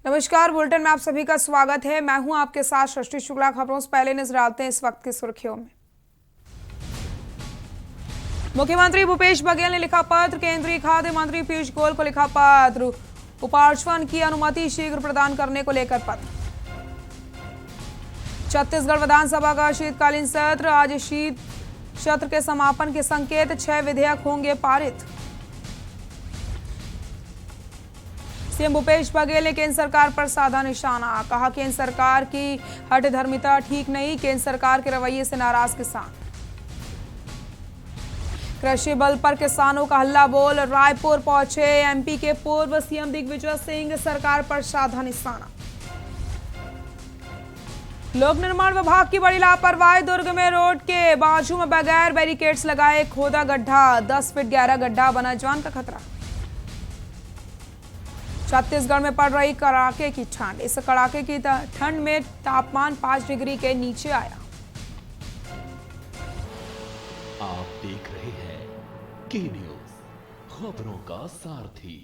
नमस्कार, बुलेटिन में आप सभी का स्वागत है। मैं हूं आपके साथ सृष्टि शुक्ला। खबरों से पहले नजर डालते हैं इस वक्त की सुर्खियों में। मुख्यमंत्री भूपेश बघेल ने लिखा पत्र, केंद्रीय खाद्य मंत्री पीयूष गोयल को लिखा पत्र, उपार्जन की अनुमति शीघ्र प्रदान करने को लेकर पत्र। छत्तीसगढ़ विधानसभा का शीतकालीन सत्र, आज शीत सत्र के समापन के संकेत, 6 विधेयक होंगे पारित। सीएम भूपेश बघेल ने केंद्र सरकार पर साधा निशाना, कहा केंद्र सरकार की हठधर्मिता ठीक नहीं, केंद्र सरकार के रवैये से नाराज किसान। कृषि बल पर किसानों का हल्ला बोल, रायपुर पहुंचे एमपी के पूर्व सीएम दिग्विजय सिंह, सरकार पर साधा निशाना। लोक निर्माण विभाग की बड़ी लापरवाही, दुर्ग में रोड के बाजू में बगैर बैरिकेड्स लगाए खोदा गड्ढा, 10 फीट गहरा गड्ढा बना, जान का खतरा। छत्तीसगढ़ में पड़ रही कड़ाके की ठंड, इस कड़ाके की ठंड में तापमान 5 डिग्री के नीचे आया। आप देख रहे हैं के न्यूज, खबरों का सारथी।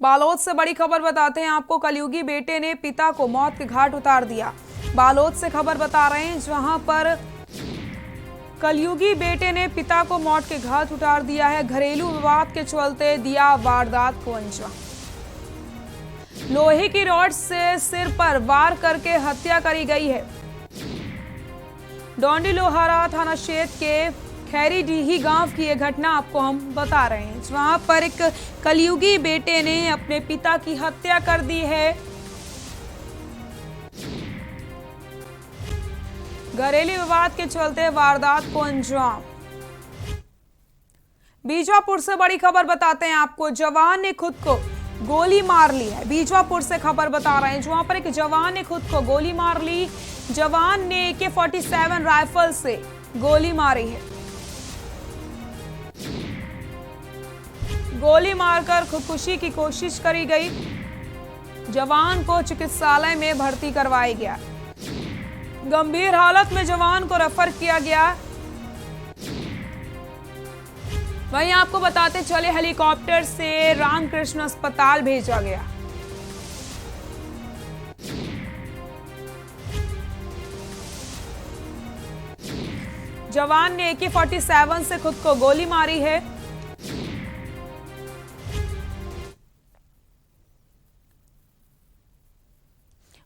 बालोद से बड़ी खबर बताते हैं आपको। कलयुगी बेटे ने पिता को मौत के घाट उतार दिया। बालोद से खबर बता रहे हैं, जहां पर कलयुगी बेटे ने पिता को मौत के घाट उतार दिया है। घरेलू विवाद के चलते दिया वारदात को अंजाम। लोहे की रॉड से सिर पर वार करके हत्या करी गई है। डोंडी लोहारा थाना क्षेत्र के खैरीडीही गांव की यह घटना आपको हम बता रहे हैं, जहां पर एक कलयुगी बेटे ने अपने पिता की हत्या कर दी है। घरेलू विवाद के चलते वारदात को अंजाम। बीजापुर से बड़ी खबर बताते हैं आपको। जवान ने खुद को गोली मार ली है। बीजापुर से खबर बता रहे हैं, जहां पर एक जवान ने खुद को गोली मार ली। जवान ने AK-47 राइफल से गोली मारी है। गोली मारकर खुदकुशी की कोशिश करी गई। जवान को चिकित्सालय में भर्ती करवाया गया। गंभीर हालत में जवान को रेफर किया गया। वहीं आपको बताते चले, हेलीकॉप्टर से रामकृष्ण अस्पताल भेजा गया। जवान ने AK-47 से खुद को गोली मारी है।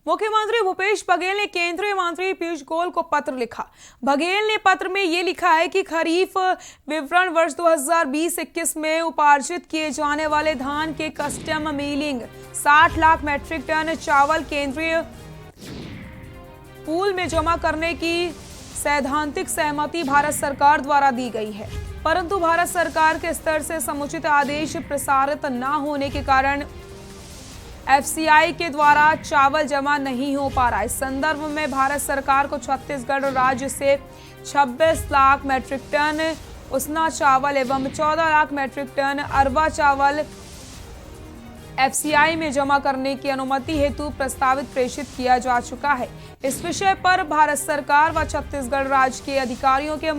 मुख्यमंत्री भूपेश बघेल ने केंद्रीय मंत्री पीयूष गोयल को पत्र लिखा। बघेल ने पत्र में यह लिखा है कि खरीफ विपणन वर्ष 2020-21 में उपार्जित किए जाने वाले धान के custom milling 60 lakh metric ton चावल केंद्रीय पूल में जमा करने की सैद्धांतिक सहमति भारत सरकार द्वारा दी गई है, परंतु भारत सरकार के स्तर से समुचित आदेश प्रसारित न होने के कारण FCI के द्वारा चावल जमा नहीं हो पा रहा। इस संदर्भ में भारत सरकार को छत्तीसगढ़ राज्य से 26 लाख मैट्रिक टन उसना चावल एवं 14 लाख मैट्रिक टन अरवा चावल FCI में जमा करने की अनुमति हेतु प्रस्तावित प्रेषित किया जा चुका है। इस विषय पर भारत सरकार व छत्तीसगढ़ राज्य के अधिकारियों के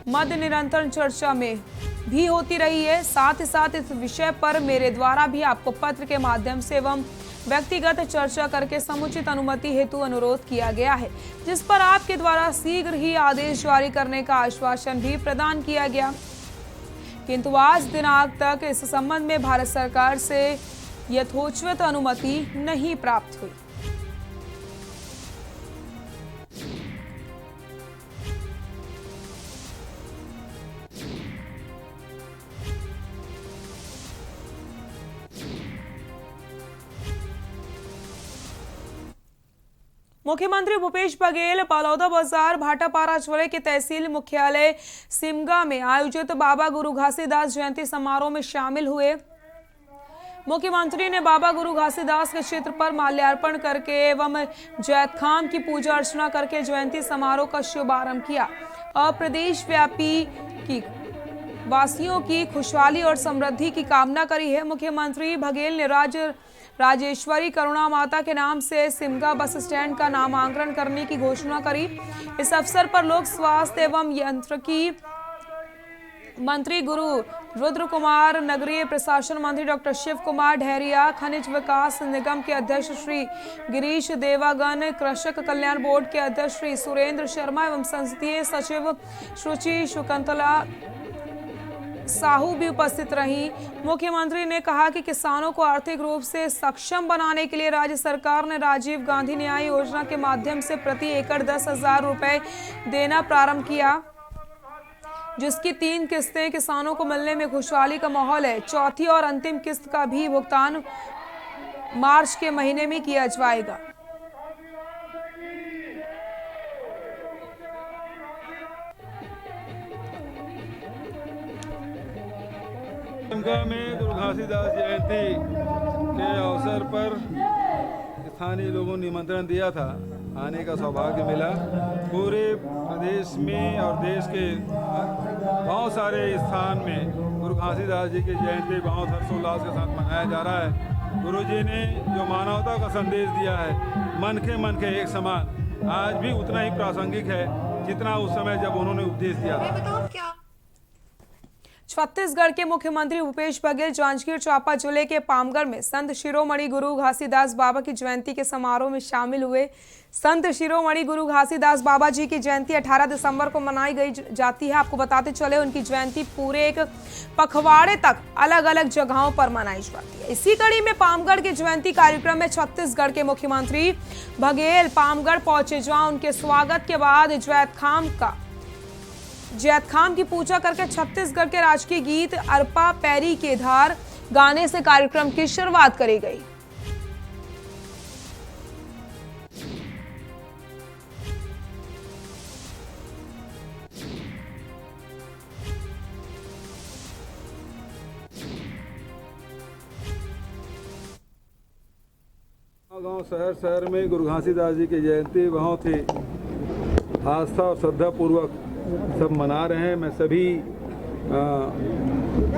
मध्य निरंतर चर्चा में भी होती रही है। साथ ही साथ इस विषय पर मेरे द्वारा भी आपको पत्र के माध्यम से एवं व्यक्तिगत चर्चा करके समुचित अनुमति हेतु अनुरोध किया गया है, जिस पर आपके द्वारा शीघ्र ही आदेश जारी करने का आश्वासन भी प्रदान किया गया, किंतु आज दिनांक तक इस संबंध में भारत सरकार से यथोचित अनुमति नहीं प्राप्त हुई। मुख्यमंत्री भूपेश बघेल बलौदाबाजार भाटापारा जिले के तहसील मुख्यालय सिमगा में आयोजित बाबा गुरु घासीदास जयंती समारोह में शामिल हुए। मुख्यमंत्री ने बाबा गुरु घासीदास के चित्र पर माल्यार्पण करके एवं जैतखाम की पूजा अर्चना करके जयंती समारोह का शुभारंभ किया और प्रदेश व्यापी की वासियों की खुशहाली और समृद्धि की कामना करी है। मुख्यमंत्री बघेल ने राजेश्वरी करुणा माता के नाम से सिमगा बस स्टैंड का नामांकन करने की घोषणा करी। इस अवसर पर लोक स्वास्थ्य एवं यांत्रिकी मंत्री गुरु रुद्र कुमार, नगरीय प्रशासन मंत्री डॉक्टर शिव कुमार डहरिया, खनिज विकास निगम के अध्यक्ष श्री गिरीश देवागन, कृषक कल्याण बोर्ड के अध्यक्ष श्री सुरेंद्र शर्मा एवं संसदीय सचिव शुचि शुकंतला साहू भी उपस्थित रही। मुख्यमंत्री ने कहा कि किसानों को आर्थिक रूप से सक्षम बनाने के लिए राज्य सरकार ने राजीव गांधी न्याय योजना के माध्यम से प्रति एकड़ 10,000 रुपए देना प्रारंभ किया, जिसकी 3 किस्तें किसानों को मिलने में खुशहाली का माहौल है। चौथी और अंतिम किस्त का भी भुगतान मार्च के महीने में किया जाएगा। में गुरु घासीदास जयंती के अवसर पर स्थानीय लोगों ने निमंत्रण दिया था, आने का सौभाग्य मिला। पूरे प्रदेश में और देश के बहुत सारे स्थान में गुरु घासीदास जी की जयंती बहुत हर्षोल्लास के साथ मनाया जा रहा है। गुरु जी ने जो मानवता का संदेश दिया है, मन के एक समान, आज भी उतना ही प्रासंगिक है जितना उस समय जब उन्होंने उपदेश दिया था। छत्तीसगढ़ के मुख्यमंत्री भूपेश बघेल जांजगीर चांपा जिले के पामगढ़ में संत शिरोमणि गुरु घासीदास बाबा की जयंती के समारोह में शामिल हुए। संत शिरोमणि गुरु घासीदास बाबा जी की जयंती 18 दिसंबर को मनाई गई जाती है। आपको बताते चले, उनकी जयंती पूरे एक पखवाड़े तक अलग अलग जगहों पर मनाई जाती है। इसी कड़ी में पामगढ़ के जयंती कार्यक्रम में छत्तीसगढ़ के मुख्यमंत्री बघेल पामगढ़ पहुंचे, जहां उनके स्वागत के बाद जैत खाम की पूजा करके छत्तीसगढ़ के राजकीय गीत अरपा पैरी के धार गाने से कार्यक्रम की शुरुआत करी गई। गांव शहर में गुरु घासीदास जी की जयंती बहुत ही आस्था और श्रद्धा पूर्वक सब मना रहे हैं। मैं सभी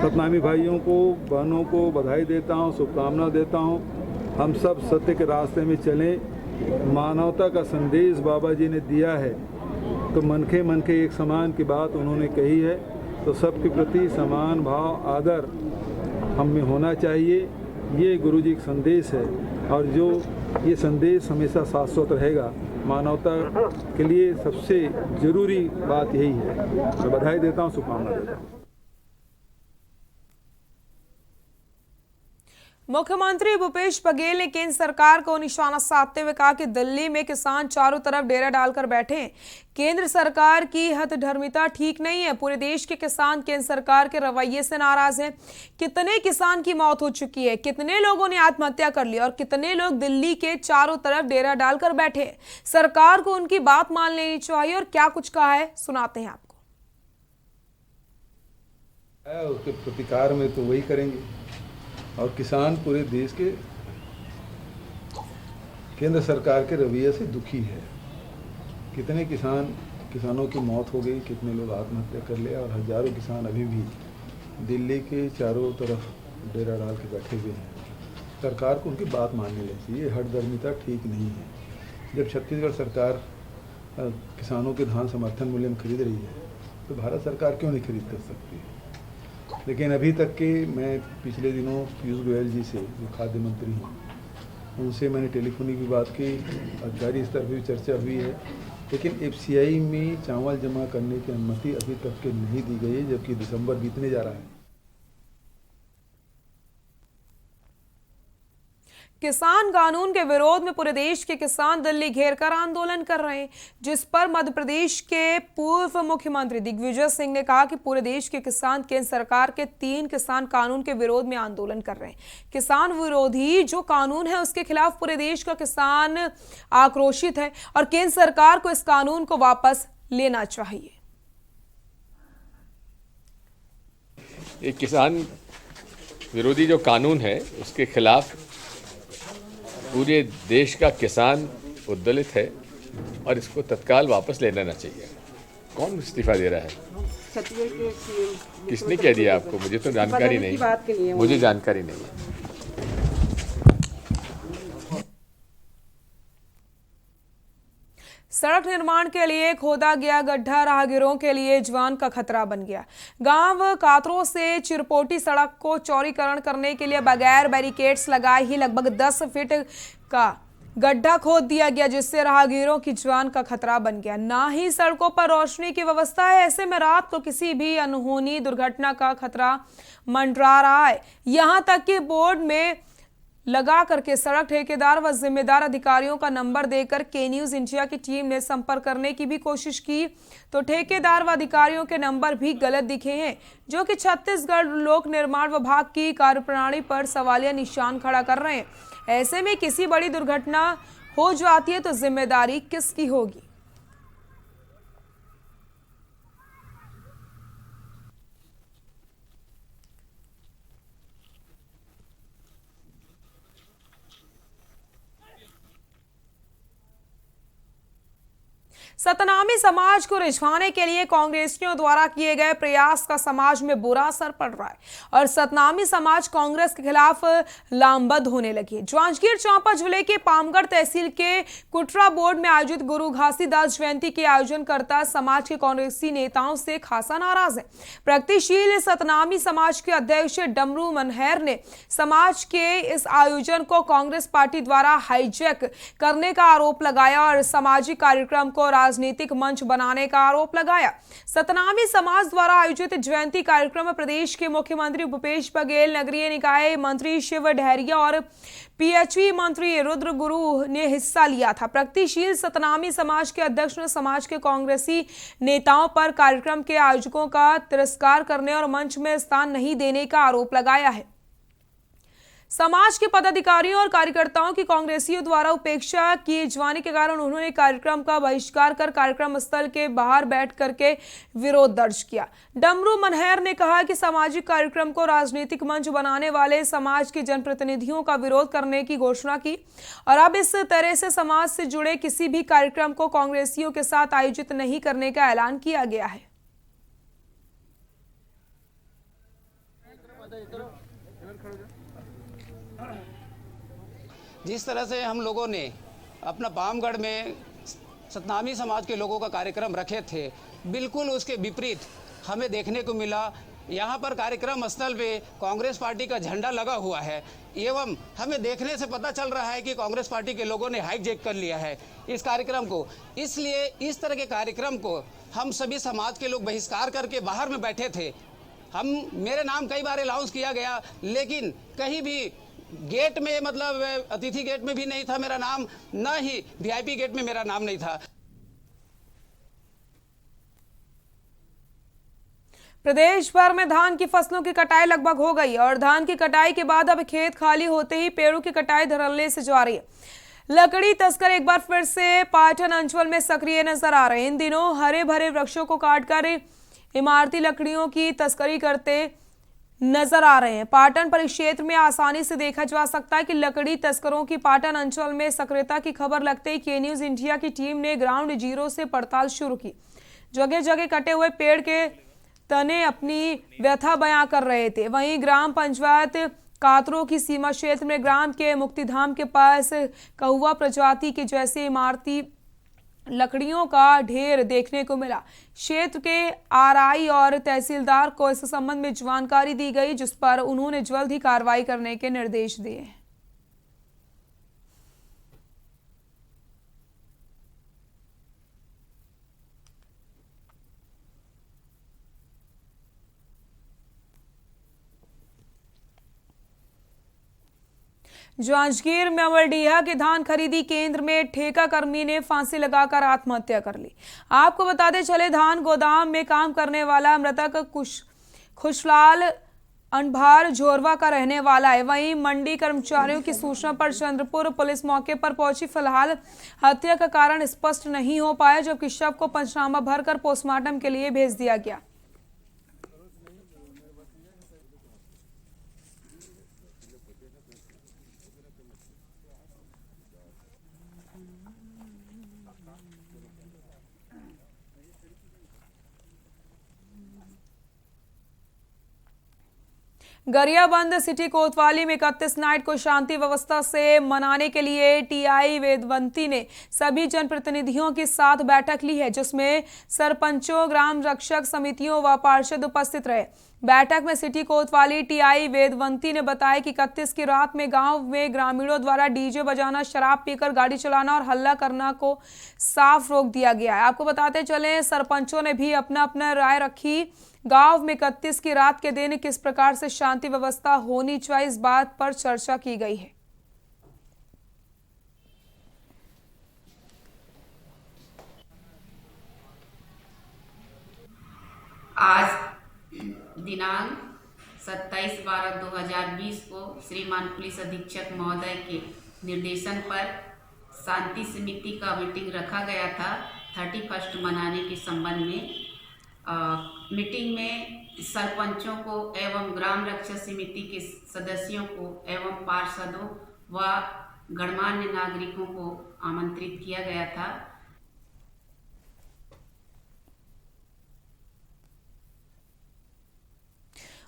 सतनामी भाइयों को, बहनों को बधाई देता हूं, शुभकामना देता हूं। हम सब सत्य के रास्ते में चलें। मानवता का संदेश बाबा जी ने दिया है, तो मन के एक समान की बात उन्होंने कही है, तो सबके प्रति समान भाव आदर हम में होना चाहिए। ये गुरु जी का संदेश है और जो ये संदेश हमेशा शाश्वत रहेगा। मानवता के लिए सबसे जरूरी बात यही है। मैं बधाई देता हूँ, शुभकामना देता हूँ। मुख्यमंत्री भूपेश बघेल ने केंद्र सरकार को निशाना साधते हुए कहा कि दिल्ली में किसान चारों तरफ डेरा डालकर बैठे हैं। केंद्र सरकार की हठधर्मिता ठीक नहीं है। पूरे देश के किसान केंद्र सरकार के रवैये से नाराज हैं। कितने किसान की मौत हो चुकी है, कितने लोगों ने आत्महत्या कर ली और कितने लोग दिल्ली के चारों तरफ डेरा डालकर बैठे हैं। सरकार को उनकी बात मान लेनी चाहिए। और क्या कुछ कहा है, सुनाते हैं आपको। उसके प्रतिकार में तो वही करेंगे। और किसान पूरे देश के केंद्र सरकार के रवैये से दुखी है। कितने किसानों की मौत हो गई, कितने लोग आत्महत्या कर लिया और हजारों किसान अभी भी दिल्ली के चारों तरफ डेरा डाल के बैठे हुए हैं। सरकार को उनकी बात माननी चाहिए। हठधर्मिता ठीक नहीं है। जब छत्तीसगढ़ सरकार किसानों के धान समर्थन मूल्य में खरीद रही है, तो भारत सरकार क्यों नहीं खरीद कर सकती है? लेकिन अभी तक के मैं पिछले दिनों पीयूष गोयल जी से, जो खाद्य मंत्री हैं, उनसे मैंने टेलीफोनिक भी बात की, अधिकारी स्तर पर भी चर्चा हुई है। लेकिन एफसीआई में चावल जमा करने की अनुमति अभी तक के नहीं दी गई है, जबकि दिसंबर बीतने जा रहा है। किसान कानून के विरोध में पूरे देश के किसान दिल्ली घेरकर आंदोलन कर रहे हैं, जिस पर मध्य प्रदेश के पूर्व मुख्यमंत्री दिग्विजय सिंह ने कहा कि पूरे देश के किसान केंद्र सरकार के 3 किसान कानून के विरोध में आंदोलन कर रहे हैं। किसान विरोधी जो कानून है उसके खिलाफ पूरे देश का किसान आक्रोशित है और केंद्र सरकार को इस कानून को वापस लेना चाहिए। एक किसान विरोधी जो कानून है उसके खिलाफ पूरे देश का किसान उद्दलित है और इसको तत्काल वापस ले लेना चाहिए। कौन इस्तीफा दे रहा है? किसने कह दिया आपको? मुझे तो जानकारी नहीं, मुझे जानकारी नहीं है। सड़क निर्माण के लिए खोदा गया गड्ढा राहगीरों के लिए जान का खतरा बन गया। गांव कातरों से चिरपोटी सड़क को चौड़ीकरण करने के लिए बगैर बैरिकेड्स लगाए ही लगभग 10 फीट का गड्ढा खोद दिया गया, जिससे राहगीरों की जान का खतरा बन गया। ना ही सड़कों पर रोशनी की व्यवस्था है, ऐसे में रात को किसी भी अनहोनी दुर्घटना का खतरा मंडरा रहा है। यहां तक कि बोर्ड में लगा करके सड़क ठेकेदार व जिम्मेदार अधिकारियों का नंबर देकर के न्यूज इंडिया की टीम ने संपर्क करने की भी कोशिश की, तो ठेकेदार व अधिकारियों के नंबर भी गलत दिखे हैं, जो कि छत्तीसगढ़ लोक निर्माण विभाग की कार्यप्रणाली पर सवालिया निशान खड़ा कर रहे हैं। ऐसे में किसी बड़ी दुर्घटना हो जाती है तो जिम्मेदारी किसकी होगी? सतनामी समाज को रिझाने के लिए कांग्रेसियों द्वारा किए गए प्रयास का समाज में बुरा असर पड़ रहा है और सतनामी समाज कांग्रेस के खिलाफ लामबंद होने लगी है। जांजगीर चांपा जिले के पामगढ़ तहसील के कुटरा बोर्ड में आयोजित गुरु घासीदास जयंती के आयोजनकर्ता समाज के कांग्रेसी नेताओं से खासा नाराज है। प्रगतिशील सतनामी समाज के अध्यक्ष डमरू मनहर ने समाज के इस आयोजन को कांग्रेस पार्टी द्वारा हाईजैक करने का आरोप लगाया और सामाजिक कार्यक्रम को राजनीतिक मंच बनाने का आरोप लगाया। सतनामी समाज द्वारा आयोजित जयंती कार्यक्रम में प्रदेश के मुख्यमंत्री भूपेश बघेल, नगरीय निकाय मंत्री शिव डहरिया और पीएचई मंत्री रुद्र गुरु ने हिस्सा लिया था। प्रगतिशील सतनामी समाज के अध्यक्ष ने समाज के कांग्रेसी नेताओं पर कार्यक्रम के आयोजकों का तिरस्कार करने और मंच में स्थान नहीं देने का आरोप लगाया है। समाज के पदाधिकारियों और कार्यकर्ताओं की कांग्रेसियों द्वारा उपेक्षा किए जाने के कारण उन्होंने कार्यक्रम का बहिष्कार कर कार्यक्रम स्थल के बाहर बैठ करके विरोध दर्ज किया। डमरू मनहर ने कहा कि सामाजिक कार्यक्रम को राजनीतिक मंच बनाने वाले समाज के जनप्रतिनिधियों का विरोध करने की घोषणा की और अब इस तरह से समाज से जुड़े किसी भी कार्यक्रम को कांग्रेसियों के साथ आयोजित नहीं करने का ऐलान किया गया है। जिस तरह से हम लोगों ने अपना पामगढ़ में सतनामी समाज के लोगों का कार्यक्रम रखे थे, बिल्कुल उसके विपरीत हमें देखने को मिला। यहाँ पर कार्यक्रम स्थल पे कांग्रेस पार्टी का झंडा लगा हुआ है एवं हमें देखने से पता चल रहा है कि कांग्रेस पार्टी के लोगों ने हाईजैक कर लिया है इस कार्यक्रम को। इसलिए इस तरह के कार्यक्रम को हम सभी समाज के लोग बहिष्कार करके बाहर में बैठे थे। मेरे नाम कई बार अनाउंस किया गया, लेकिन कहीं भी गेट में, मतलब अतिथि गेट में भी नहीं था मेरा नाम, न ही वीआईपी गेट में मेरा नाम नहीं था। प्रदेश भर में धान की फसलों की कटाई लगभग हो गई और धान की कटाई के बाद अब खेत खाली होते ही पेड़ों की कटाई धड़ल्ले से जारी है। लकड़ी तस्कर एक बार फिर से पाटन अंचल में सक्रिय नजर आ रहे हैं। इन दिनों हरे भरे वृक्षों को काटकर इमारती लकड़ियों की तस्करी करते नजर आ रहे हैं। पाटन परिक्षेत्र में आसानी से देखा जा सकता है कि लकड़ी तस्करों की पाटन अंचल में सक्रियता की खबर लगते ही के न्यूज इंडिया की टीम ने ग्राउंड जीरो से पड़ताल शुरू की। जगह जगह कटे हुए पेड़ के तने अपनी व्यथा बयां कर रहे थे। वहीं ग्राम पंचायत कातरों की सीमा क्षेत्र में ग्राम के मुक्तिधाम के पास कहुआ प्रजाति के जैसे इमारती लकड़ियों का ढेर देखने को मिला। क्षेत्र के आरआई और तहसीलदार को इस संबंध में जानकारी दी गई, जिस पर उन्होंने जल्द ही कार्रवाई करने के निर्देश दिए। जांजगीर में अमरडीहा के धान खरीदी केंद्र में ठेका कर्मी ने फांसी लगाकर आत्महत्या कर ली। आपको बताते चले, धान गोदाम में काम करने वाला मृतक खुशलाल अनभार झोरवा का रहने वाला है। वहीं मंडी कर्मचारियों की सूचना पर चंद्रपुर पुलिस मौके पर पहुंची। फिलहाल हत्या का कारण स्पष्ट नहीं हो पाया, जबकि शव को पंचनामा भरकर पोस्टमार्टम के लिए भेज दिया गया। गरियाबंद सिटी कोतवाली में 31 नाइट को शांति व्यवस्था से मनाने के लिए टीआई वेदवंती ने सभी जनप्रतिनिधियों के साथ बैठक ली है, जिसमें सरपंचों, ग्राम रक्षक समितियों व पार्षद उपस्थित रहे। बैठक में सिटी कोतवाली टीआई वेदवंती ने बताया कि 31 की रात में गांव में ग्रामीणों द्वारा डीजे बजाना, शराब पीकर गाड़ी चलाना और हल्ला करना को साफ रोक दिया गया है। आपको बताते चलें, सरपंचों ने भी अपना अपना राय रखी। गांव में 31 की रात के दिन किस प्रकार से शांति व्यवस्था होनी चाहिए, इस बात पर चर्चा की गई है। आज दिनांक 27/12/2020 को श्रीमान पुलिस अधीक्षक महोदय के निर्देशन पर शांति समिति का मीटिंग रखा गया था 31 मनाने के संबंध में। मीटिंग में सरपंचों को एवं ग्राम रक्षक समिति के सदस्यों को एवं पार्षदों व गणमान्य नागरिकों को आमंत्रित किया गया था।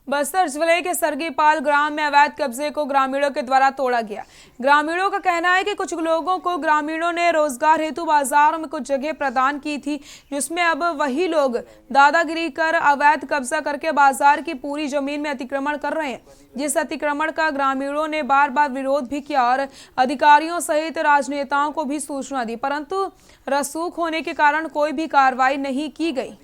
बस्तर जिले के सरगीपाल ग्राम में अवैध कब्जे को ग्रामीणों के द्वारा तोड़ा गया। ग्रामीणों का कहना है कि कुछ लोगों को ग्रामीणों ने रोजगार हेतु बाजार में कुछ जगह प्रदान की थी, जिसमें अब वही लोग दादागिरी कर अवैध कब्जा करके बाजार की पूरी जमीन में अतिक्रमण कर रहे हैं। जिस अतिक्रमण का ग्रामीणों ने बार बार विरोध भी किया और अधिकारियों सहित राजनेताओं को भी सूचना दी, परंतु रसूख होने के कारण कोई भी कार्रवाई नहीं की गई।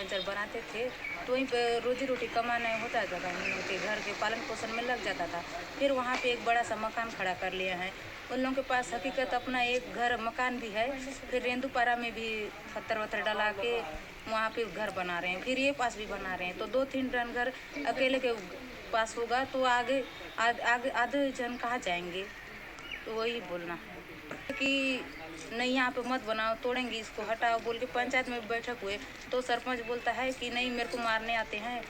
जब बनाते थे तो वहीं पे रोजी रोटी कमाना होता था, उनके घर के पालन पोषण में लग जाता था। फिर वहाँ पे एक बड़ा सा मकान खड़ा कर लिया है। उन लोगों के पास हकीकत अपना एक घर मकान भी है। फिर रेंदुपारा में भी पत्थर वत्थर डला के वहाँ पे घर बना रहे हैं। फिर ये पास भी बना रहे हैं। तो 2-3 टन घर अकेले के पास होगा तो आगे आधे जन कहाँ जाएंगे। तो वही बोलना है कि नहीं, यहाँ पे मत बनाओ, तोड़ेंगे, इसको हटाओ बोल के पंचायत में बैठक हुए तो सरपंच बोलता है कि नहीं, मेरे को मारने आते हैं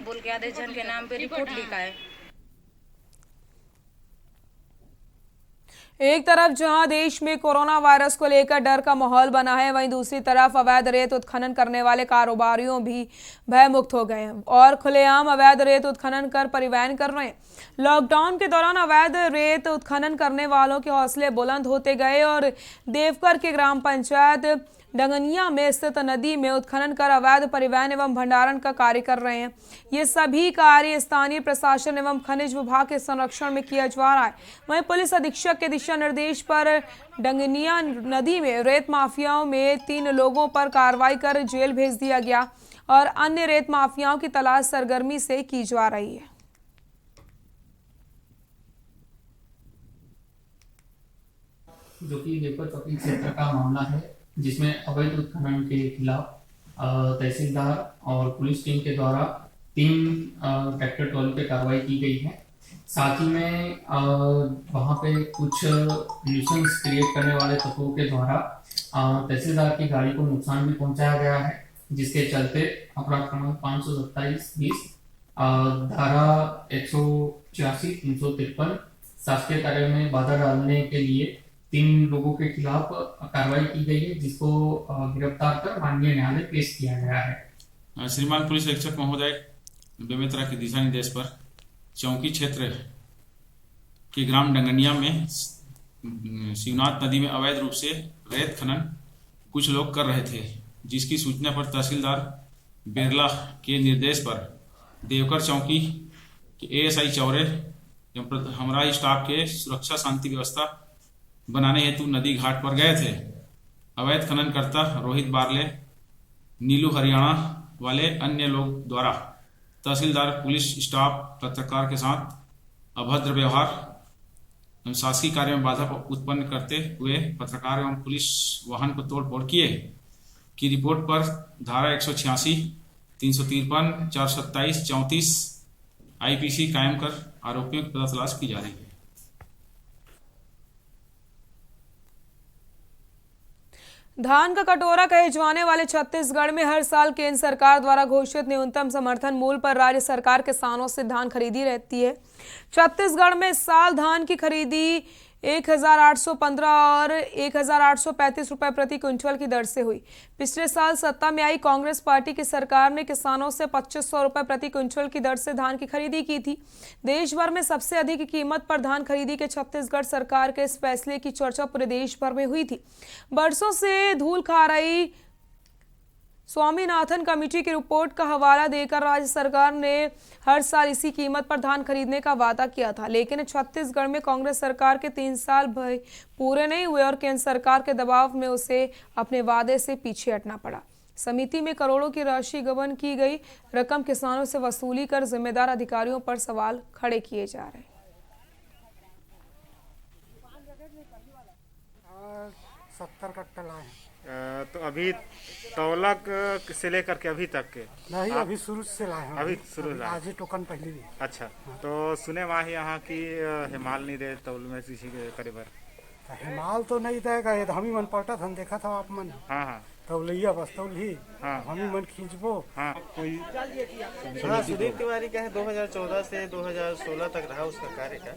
बोल के आधे जन के नाम पे रिपोर्ट लिखा है। एक तरफ जहां देश में कोरोना वायरस को लेकर डर का माहौल बना है, वहीं दूसरी तरफ अवैध रेत उत्खनन करने वाले कारोबारियों भी भयमुक्त हो गए हैं और खुलेआम अवैध रेत उत्खनन कर परिवहन कर रहे हैं। लॉकडाउन के दौरान अवैध रेत उत्खनन करने वालों के हौसले बुलंद होते गए और देवकर के ग्राम पंचायत डंगनिया में स्थित नदी में उत्खनन कर अवैध परिवहन एवं भंडारण का कार्य कर रहे हैं। ये सभी कार्य स्थानीय प्रशासन एवं खनिज विभाग के संरक्षण में किया जा रहा है। वहीं पुलिस अधीक्षक के दिशा निर्देश पर डंगनिया नदी में रेत माफियाओं में 3 लोगों पर कार्रवाई कर जेल भेज दिया गया और अन्य रेत माफियाओं की तलाश सरगर्मी से की जा रही है। जो कि देवकर चौकी क्षेत्र का मामला है, जिसमें अवैध उत्खनन के खिलाफ तहसीलदार और पुलिस टीम के द्वारा 3 ट्रैक्टर ट्रॉली पे कार्रवाई की गई है। साथ ही में वहाँ पे कुछ न्यूसेंस क्रिएट करने वाले तत्वों के द्वारा तहसीलदार की गाड़ी को नुकसान भी पहुंचाया गया है, जिसके चलते अपराध क्रमांक 527-20 धारा 186, 353 शासकीय कार्य में बाधा डालने के लिए 3 लोगों के खिलाफ कार्रवाई की गई है, जिसको गिरफ्तार कर माननीय न्यायालय पेश किया गया है। श्रीमान पुलिस अधीक्षक महोदय बेमेतरा के दिशा निर्देश पर चौकी क्षेत्र के ग्राम डंगनिया में शिवनाथ नदी में अवैध रूप से रेत खनन कुछ लोग कर रहे थे, जिसकी सूचना पर तहसीलदार बिरला के निर्देश पर देवकर चौकी के एएसआई चौरे एवं हमारा स्टाफ के सुरक्षा शांति व्यवस्था बनाने हेतु नदी घाट पर गए थे। अवैध खनन करता रोहित बारले, नीलू हरियाणा वाले अन्य लोग द्वारा तहसीलदार, पुलिस स्टाफ, पत्रकार के साथ अभद्र व्यवहार एवं शासकीय कार्य में बाधा उत्पन्न करते हुए पत्रकार एवं पुलिस वाहन को तोड़फोड़ किए की रिपोर्ट पर धारा 186, 353, 427, 34 IPC कायम कर आरोपियों की पता तलाश की जा रही है। धान का कटोरा कहे जाने वाले छत्तीसगढ़ में हर साल केंद्र सरकार द्वारा घोषित न्यूनतम समर्थन मूल्य पर राज्य सरकार किसानों से धान खरीदी रहती है। छत्तीसगढ़ में इस साल धान की खरीदी 1815 और 1835 रुपए प्रति क्विंटल की दर से हुई। पिछले साल सत्ता में आई कांग्रेस पार्टी की सरकार ने किसानों से 2500 रुपए प्रति क्विंटल की दर से धान की खरीदी की थी। देश भर में सबसे अधिक कीमत पर धान खरीदी के छत्तीसगढ़ सरकार के इस फैसले की चर्चा पूरे देश भर में हुई थी। बरसों से धूल खा रही स्वामीनाथन कमेटी की रिपोर्ट का हवाला देकर राज्य सरकार ने हर साल इसी कीमत पर धान खरीदने का वादा किया था, लेकिन छत्तीसगढ़ में कांग्रेस सरकार के 3 साल पूरे नहीं हुए और केंद्र सरकार के दबाव में उसे अपने वादे से पीछे हटना पड़ा। समिति में करोड़ों की राशि गबन की गई रकम किसानों से वसूली कर जिम्मेदार अधिकारियों पर सवाल खड़े किए जा रहे हैं। 70 कट्टा लाए हैं। तो अभी तौलक से लेकर के अभी तक के नहीं, अभी शुरू से लाए हैं। अभी शुरू लाए, आज ही टोकन पहले दी। अच्छा, तो सुने माही यहाँ की हिमाल नहीं दे तौल में किसी के करीबर हिमाल तो नहीं देगा, ये हम ही मन पलटा हम देखा था आप मन। हाँ हाँ, तौलिया बस तौल ही। हाँ, हम ही मन खींचबो। हाँ, कोई सुधीर तिवारी का है 2014 से 2016 तक रहा उसका कार्यकाल।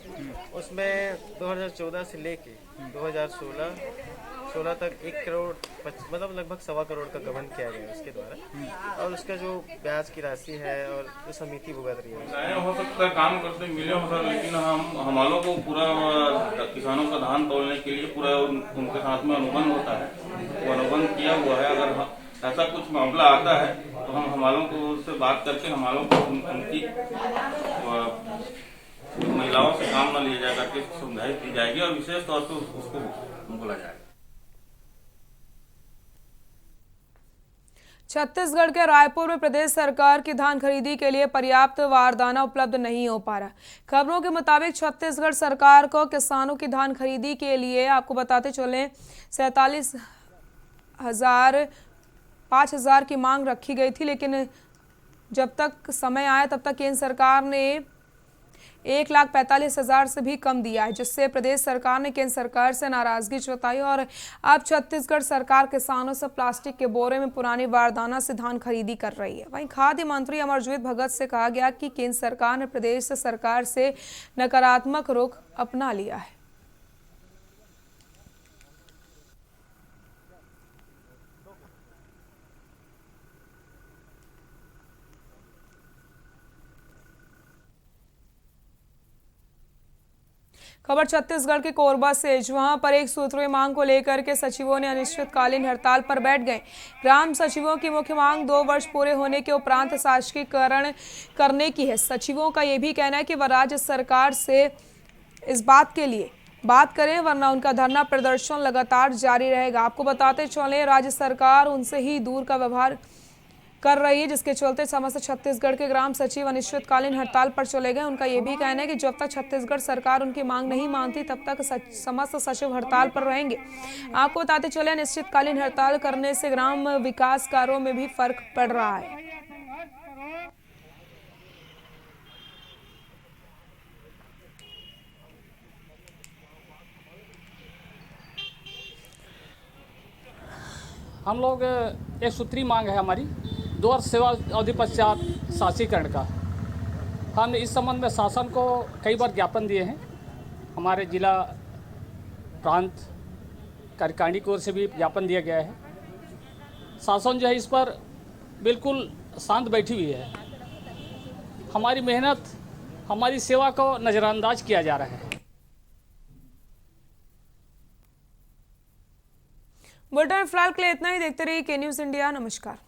उसमें 2014 से लेके 2016 तक 1 करोड़ मतलब लगभग 1.25 करोड़ का गबन किया गया उसके द्वारा, और उसका जो ब्याज की राशि है और जो समिति भुगत रही है। हो सकता है काम करते मिले हो सर, लेकिन हमालों को पूरा किसानों का धान तोलने के लिए पूरा उनके साथ में अनुबंध होता है, वो अनुबंध किया हुआ है। अगर ऐसा कुछ मामला आता है तो हम हमालों को उससे बात करके हमालों को उनकी महिलाओं से काम न लिया जाए करके समझाई दी जाएगी और विशेष तौर पर उसको बोला जाएगा। छत्तीसगढ़ के रायपुर में प्रदेश सरकार की धान खरीदी के लिए पर्याप्त बारदाना उपलब्ध नहीं हो पा रहा। खबरों के मुताबिक छत्तीसगढ़ सरकार को किसानों की धान खरीदी के लिए आपको बताते चलें 5,000 की मांग रखी गई थी, लेकिन जब तक समय आया तब तक केंद्र सरकार ने 1,45,000 से भी कम दिया है, जिससे प्रदेश सरकार ने केंद्र सरकार से नाराजगी जताई और अब छत्तीसगढ़ सरकार किसानों से प्लास्टिक के बोरे में पुरानी बारदाना से धान खरीदी कर रही है। वहीं खाद्य मंत्री अमरजीत भगत से कहा गया कि केंद्र सरकार ने प्रदेश सरकार से नकारात्मक रुख अपना लिया है। खबर छत्तीसगढ़ के कोरबा से, वहां पर एक सूत्रीय मांग को लेकर के सचिवों ने अनिश्चितकालीन हड़ताल पर बैठ गए। ग्राम सचिवों की मुख्य मांग 2 वर्ष पूरे होने के उपरांत शासकीकरण करने की है। सचिवों का यह भी कहना है कि वह राज्य सरकार से इस बात के लिए बात करें, वरना उनका धरना प्रदर्शन लगातार जारी रहेगा। आपको बताते चलें, राज्य सरकार उनसे ही दूर का व्यवहार कर रही है, जिसके चलते समस्त छत्तीसगढ़ के ग्राम सचिव अनिश्चितकालीन हड़ताल पर चले गए। उनका यह भी कहना है कि जब तक छत्तीसगढ़ सरकार उनकी मांग नहीं मानती तब तक समस्त सचिव हड़ताल पर रहेंगे। आपको बताते चले, अनिश्चितकालीन हड़ताल करने से ग्राम विकास कार्यों में भी फर्क पड़ रहा है। हम लोग एक सूत्री मांग है हमारी 2 वर्ष सेवा अवधि पश्चात शासीकरण का। हमने इस संबंध में शासन को कई बार ज्ञापन दिए हैं। हमारे जिला प्रांत कार्यकारिणी की ओर से भी ज्ञापन दिया गया है। शासन जो है इस पर बिल्कुल शांत बैठी हुई है। हमारी मेहनत, हमारी सेवा को नज़रअंदाज किया जा रहा है। बुलेटिन फिलहाल के लिए इतना ही। देखते रहिए के न्यूज़ इंडिया। नमस्कार।